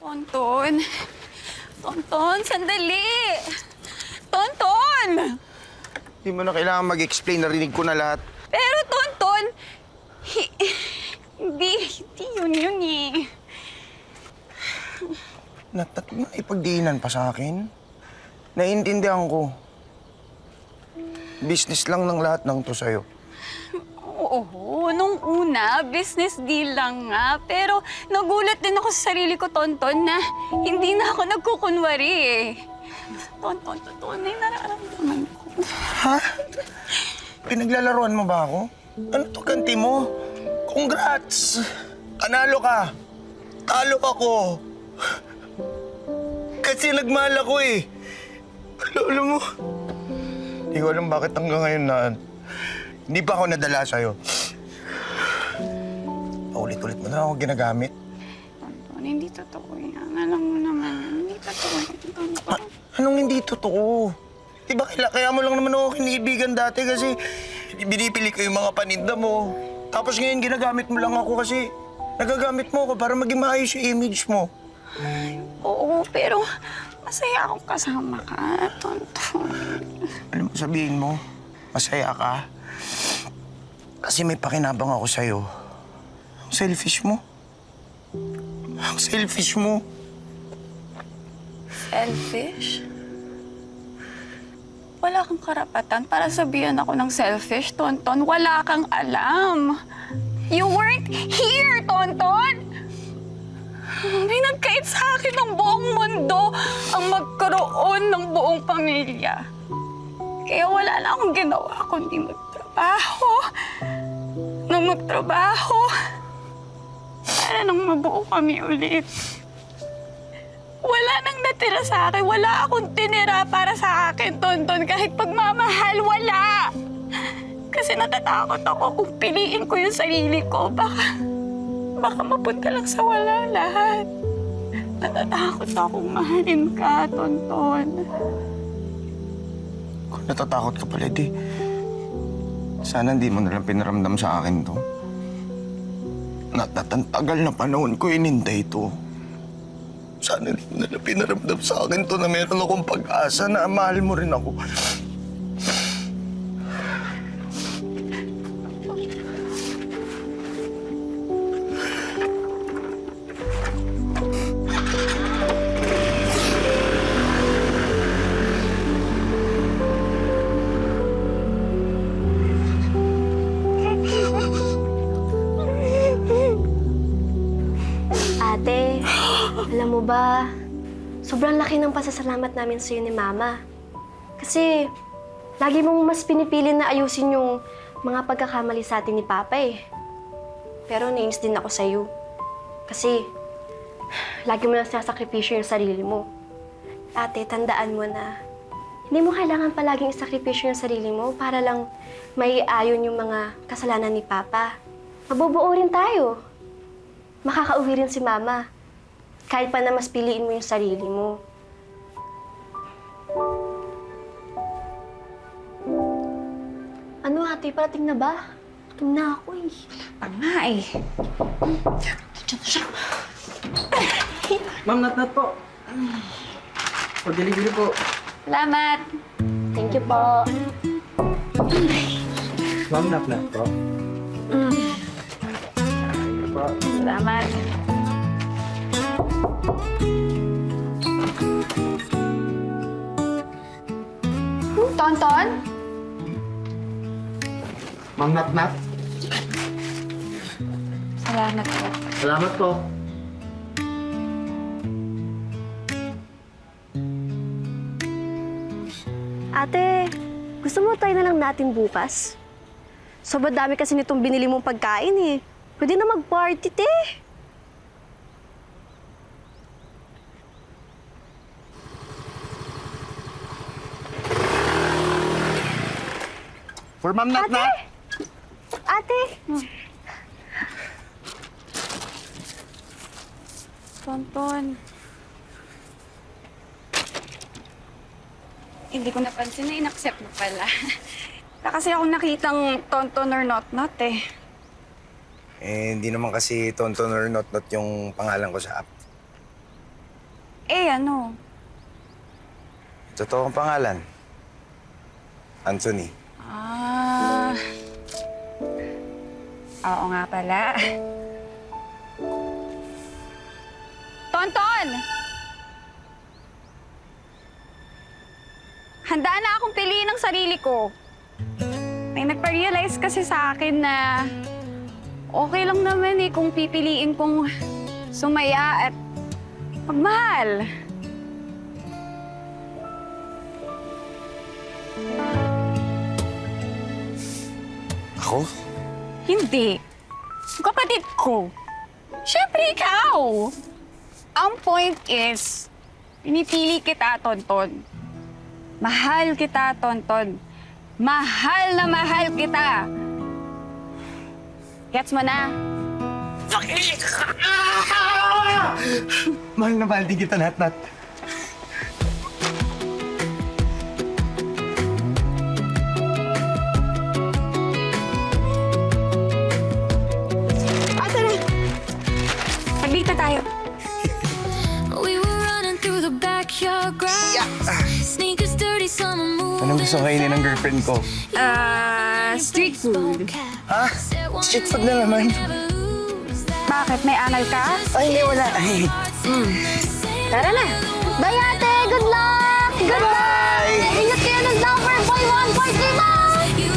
Tonton! Tonton, sandali! Tonton! Hindi mo na kailangan mag-explain. Narinig ko na lahat. Pero, Tonton, hindi yun eh. Natat mo na ipagdiinan pa sa akin. Naiintindihan ko. Business lang ng lahat ng to sa'yo. Oo, nung una, business deal lang nga. Pero nagulat din ako sa sarili ko, Tonton, na hindi na ako nagkukunwari eh. Tonton, totoo na yung nararamdaman ko. Ha? Pinaglalaroan mo ba ako? Ano to ganti mo? Congrats! Panalo ka! Talo ako! Kasi nagmahal ako eh. Alam mo, hindi ko alam bakit hanggang ngayon na hindi pa ako nadala sa'yo. Paulit-ulit mo na ako ginagamit. Tonton, hindi totoo yan. Alam mo naman, hindi totoo yan, Tonton. Anong hindi totoo? Di ba kaya mo lang naman ako kinibigan dati kasi binipili ko yung mga paninda mo. Tapos ngayon ginagamit mo lang ako kasi nagagamit mo ako para maging maayos yung image mo. Oo, pero masaya akong kasama ka, Tonton. Alam mo, sabihin mo, masaya ka. Kasi may pakinabang ako sa'yo. Ang selfish mo. Ang selfish mo. Selfish? Wala kang karapatan para sabihan ako ng selfish, Tonton. Wala kang alam. You weren't here, Tonton! Pinagkait sa akin ng buong mundo ang magkaroon ng buong pamilya. Kaya wala na akong ginawa kundi magtrabaho. Nung magtrabaho, para nang mabuo kami ulit. Wala nang natira sa akin. Wala akong tinira para sa akin, Tonton. Kahit pagmamahal, wala. Kasi natatakot ako kung piliin ko yung sarili ko. Baka mapunta lang sa wala lahat. Natatakot akong mahalin ka, Tonton. Kung natatakot ka pala, di. Sana hindi mo nalang pinaramdam sa akin to. Tagal na panahon ko inintay to. Sana hindi mo nalang pinaramdam sa akin to na meron akong pag-asa na mahal mo rin ako. Ate, alam mo ba, sobrang laki ng pasasalamat namin sa'yo ni Mama. Kasi lagi mong mas pinipili na ayusin yung mga pagkakamali sa atin ni Papa eh. Pero nainis din ako sa'yo. Kasi lagi mo na sinasakripisyo yung sarili mo. Ate, tandaan mo na hindi mo kailangan palaging isakripisyo yung sarili mo para lang maiayon yung mga kasalanan ni Papa. Mabubuo rin tayo. Makakauwi rin si Mama. Kahit pa na mas piliin mo yung sarili mo. Ano, ate? Parating na ba? Gutom na ako eh. Tama eh. Diyan na siya. Ma'am, nat po. For delivery po. Salamat. Thank you po. Ma'am, nat po. Po. Salamat. Tonton? Ma'am, nat. Salamat po. Salamat po. Ate, gusto mo try na lang natin bukas? Sobrang dami kasi nitong binili mong pagkain eh. Pwede na mag-party, te. For Ma'am Nat. Ate! Tonton. Hindi ko napansin na in-accept mo pala. Wala kasi akong nakitang Tonton or Not eh. Eh, hindi naman kasi Tonton or Not yung pangalan ko sa app. Ano? Totoo ang pangalan. Anthony. Oo nga pala. Tonton! Handa na akong piliin ang sarili ko. May nagpa-realize kasi sa akin na okay lang naman kung pipiliin kong sumaya at magmahal. Ako? Hindi. Yung kapatid ko. Siyempre ikaw. Ang point is, pinipili kita, Tonton. Mahal kita, Tonton. Mahal na mahal kita. Gets mo na? Mahal na mahal din kita, Nat. Pagbita tayo. We were running through the backyard grass. Sneakers dirty, summer moon. Anong gusto kainin ng girlfriend ko? Street food. Ha? Street food na naman. Bakit? May angal ka? Ay, hindi, wala. Ay. Tara na. Bye, ate! Good luck! Good luck! Bye! Ingat kayo ng Lover Boy 140 na! You